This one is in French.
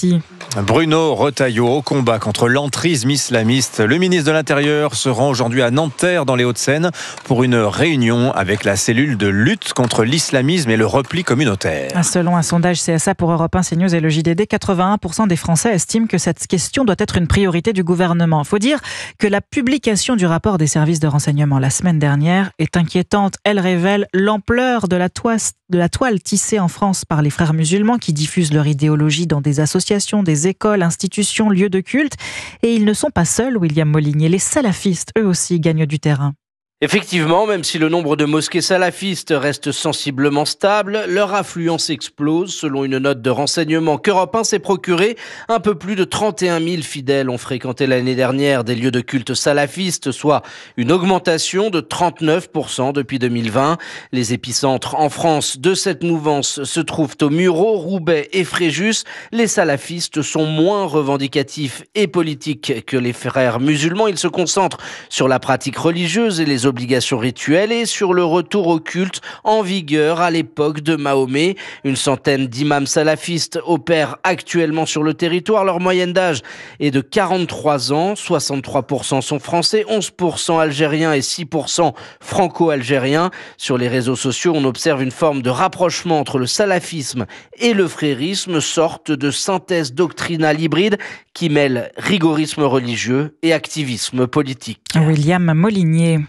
Marty. Bruno Retailleau au combat contre l'entrisme islamiste. Le ministre de l'Intérieur se rend aujourd'hui à Nanterre dans les Hauts-de-Seine pour une réunion avec la cellule de lutte contre l'islamisme et le repli communautaire. Selon un sondage CSA pour Europe 1, CNews et le JDD, 81% des Français estiment que cette question doit être une priorité du gouvernement. Il faut dire que la publication du rapport des services de renseignement la semaine dernière est inquiétante. Elle révèle l'ampleur de la toile tissée en France par les frères musulmans qui diffusent leur idéologie dans des associations, des écoles, institutions, lieux de culte. Et ils ne sont pas seuls, William Molinier. Les salafistes, eux aussi, gagnent du terrain. Effectivement, même si le nombre de mosquées salafistes reste sensiblement stable, leur affluence explose. Selon une note de renseignement qu'Europe 1 s'est procurée, un peu plus de 31 000 fidèles ont fréquenté l'année dernière des lieux de culte salafistes, soit une augmentation de 39% depuis 2020. Les épicentres en France de cette mouvance se trouvent au Mureau, Roubaix et Fréjus. Les salafistes sont moins revendicatifs et politiques que les frères musulmans. Ils se concentrent sur la pratique religieuse et les obligations rituelles et sur le retour au culte en vigueur à l'époque de Mahomet. Une centaine d'imams salafistes opèrent actuellement sur le territoire. Leur moyenne d'âge est de 43 ans. 63% sont français, 11% algériens et 6% franco-algériens. Sur les réseaux sociaux, on observe une forme de rapprochement entre le salafisme et le frérisme, sorte de synthèse doctrinale hybride qui mêle rigorisme religieux et activisme politique. William Molinier.